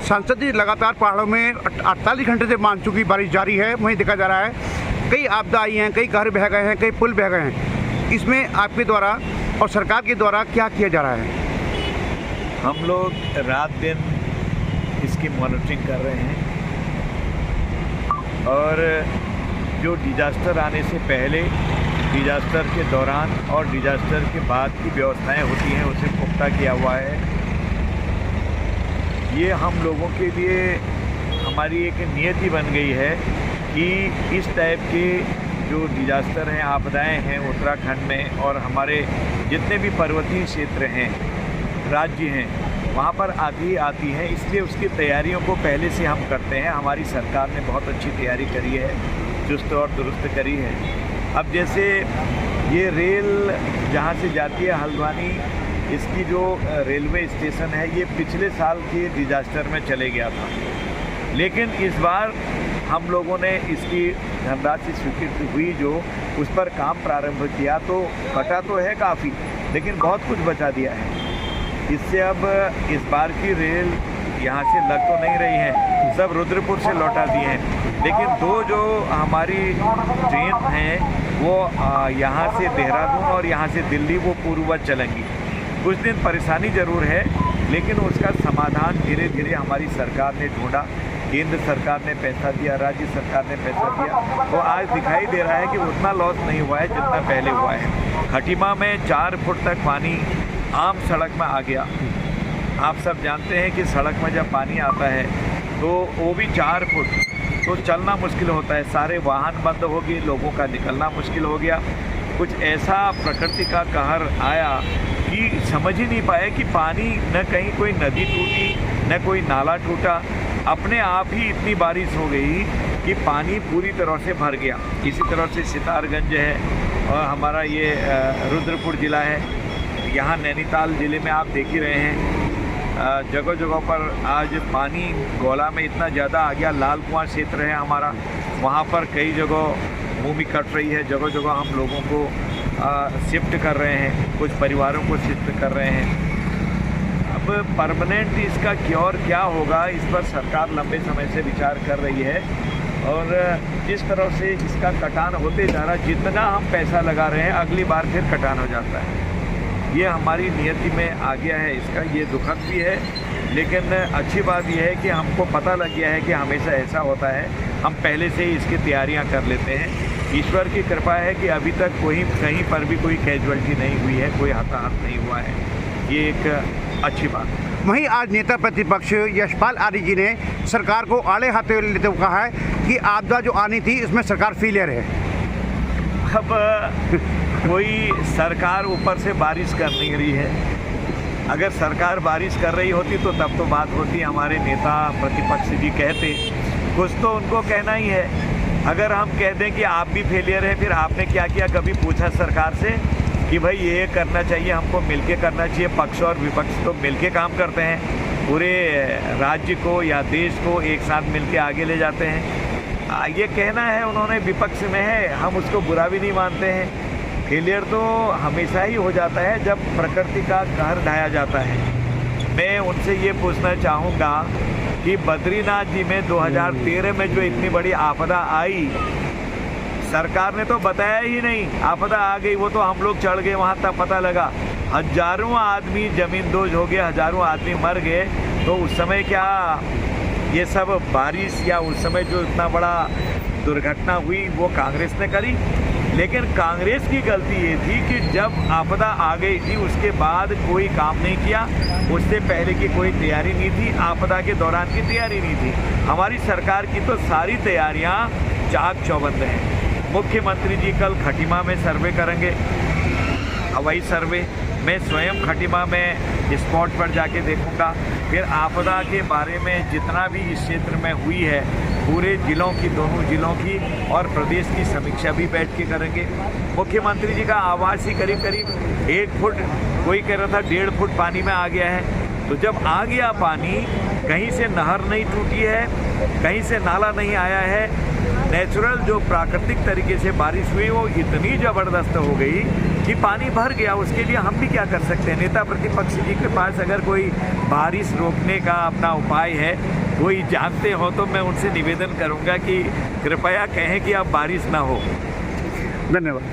सांसद जी लगातार पहाड़ों में 48 घंटे से मानसून बारिश जारी है। वहीं देखा जा रहा है कई आपदा आई हैं, कई घर बह गए हैं, कई पुल बह गए हैं। इसमें आपके द्वारा और सरकार के द्वारा क्या किया जा रहा है? हम लोग रात दिन इसकी मॉनिटरिंग कर रहे हैं और जो डिजास्टर आने से पहले, डिजास्टर के दौरान और डिजास्टर के बाद की व्यवस्थाएं होती हैं उसे पुख्ता किया हुआ है। ये हम लोगों के लिए हमारी एक नियति बन गई है कि इस टाइप के जो डिजास्टर हैं, आपदाएं हैं उत्तराखंड में और हमारे जितने भी पर्वतीय क्षेत्र हैं, राज्य हैं, वहाँ पर आती हैं। इसलिए उसकी तैयारियों को पहले से हम करते हैं। हमारी सरकार ने बहुत अच्छी तैयारी करी है, चुस्त और दुरुस्त करी है। अब जैसे ये रेल जहाँ से जाती है हल्द्वानी, इसकी जो रेलवे स्टेशन है ये पिछले साल के डिजास्टर में चले गया था, लेकिन इस बार हम लोगों ने इसकी धनराशि स्वीकृति हुई जो उस पर काम प्रारंभ किया, तो कटा तो है काफ़ी, लेकिन बहुत कुछ बचा दिया है। इससे अब इस बार की रेल यहाँ से लग तो नहीं रही है, सब रुद्रपुर से लौटा दिए हैं, लेकिन दो जो हमारी ट्रेन हैं वो यहाँ से देहरादून और यहाँ से दिल्ली वो पूर्ववत चलेंगी। कुछ दिन परेशानी ज़रूर है, लेकिन उसका समाधान धीरे धीरे हमारी सरकार ने ढूंढा। केंद्र सरकार ने पैसा दिया, राज्य सरकार ने पैसा दिया, तो आज दिखाई दे रहा है कि उतना लॉस नहीं हुआ है जितना पहले हुआ है। खटीमा में 4 फुट तक पानी आम सड़क में आ गया। आप सब जानते हैं कि सड़क में जब पानी आता है तो वो भी 4 फुट, तो चलना मुश्किल होता है, सारे वाहन बंद हो गए, लोगों का निकलना मुश्किल हो गया। कुछ ऐसा प्रकृति का कहर आया कि समझ ही नहीं पाए कि पानी न कहीं कोई नदी टूटी न कोई नाला टूटा, अपने आप ही इतनी बारिश हो गई कि पानी पूरी तरह से भर गया। इसी तरह से सितारगंज है और हमारा ये रुद्रपुर ज़िला है, यहाँ नैनीताल ज़िले में आप देख ही रहे हैं, जगह जगह पर आज पानी गोला में इतना ज़्यादा आ गया। लाल कुआं क्षेत्र है हमारा, वहाँ पर कई जगह भूमि कट रही है, जगह जगह हम लोगों को शिफ्ट कर रहे हैं, कुछ परिवारों को शिफ्ट कर रहे हैं। अब परमानेंट इसका क्योर क्या होगा, इस पर सरकार लंबे समय से विचार कर रही है और जिस तरह से इसका कटान होते जा रहा, जितना हम पैसा लगा रहे हैं अगली बार फिर कटान हो जाता है। ये हमारी नियति में आ गया है इसका, ये दुखद भी है, लेकिन अच्छी बात यह है कि हमको पता लग गया है कि हमेशा ऐसा होता है, हम पहले से ही इसकी तैयारियां कर लेते हैं। ईश्वर की कृपा है कि अभी तक कहीं पर भी कोई कैजुअल्टी नहीं हुई है, कोई हताहत नहीं हुआ है, ये एक अच्छी बात है। वहीं आज नेता प्रतिपक्ष यशपाल आर्य जी ने सरकार को आड़े हाथे लेते हुए कहा है कि आपदा जो आनी थी इसमें सरकार फेलियर है। अब कोई सरकार ऊपर से बारिश कर नहीं रही है, अगर सरकार बारिश कर रही होती तो तब तो बात होती, हमारे नेता प्रतिपक्ष जी कहते, कुछ तो उनको कहना ही है। अगर हम कह दें कि आप भी फेलियर हैं, फिर आपने क्या किया, कभी पूछा सरकार से कि भाई ये करना चाहिए, हमको मिलके करना चाहिए। पक्ष और विपक्ष तो मिलके काम करते हैं, पूरे राज्य को या देश को एक साथ मिलके आगे ले जाते हैं। ये कहना है उन्होंने विपक्ष में है, हम उसको बुरा भी नहीं मानते हैं। फेलियर तो हमेशा ही हो जाता है जब प्रकृति का कहर ढाया जाता है। मैं उनसे ये पूछना चाहूँगा कि बद्रीनाथ जी में 2013 में जो इतनी बड़ी आपदा आई, सरकार ने तो बताया ही नहीं, आपदा आ गई, वो तो हम लोग चढ़ गए वहाँ तब पता लगा। हजारों आदमी ज़मींदोज हो गए, हजारों आदमी मर गए, तो उस समय क्या ये सब बारिश या उस समय जो इतना बड़ा दुर्घटना हुई वो कांग्रेस ने करी? लेकिन कांग्रेस की गलती ये थी कि जब आपदा आ गई थी उसके बाद कोई काम नहीं किया, उससे पहले की कोई तैयारी नहीं थी, आपदा के दौरान की तैयारी नहीं थी। हमारी सरकार की तो सारी तैयारियां चाक चौबंद हैं। मुख्यमंत्री जी कल खटीमा में सर्वे करेंगे, हवाई सर्वे। मैं स्वयं खटीमा में स्पॉट पर जाके देखूंगा, फिर आपदा के बारे में जितना भी इस क्षेत्र में हुई है पूरे ज़िलों की, दोनों ज़िलों की और प्रदेश की समीक्षा भी बैठ के करेंगे। मुख्यमंत्री जी का आवास ही करीब करीब 1 फुट, कोई कह रहा था 1.5 फुट पानी में आ गया है। तो जब आ गया पानी, कहीं से नहर नहीं टूटी है, कहीं से नाला नहीं आया है, नेचुरल जो प्राकृतिक तरीके से बारिश हुई वो इतनी ज़बरदस्त हो गई कि पानी भर गया, उसके लिए हम भी क्या कर सकते हैं। नेता प्रतिपक्ष जी के पास अगर कोई बारिश रोकने का अपना उपाय है, कोई जानते हो, तो मैं उनसे निवेदन करूंगा कि कृपया कहें कि अब बारिश ना हो। धन्यवाद।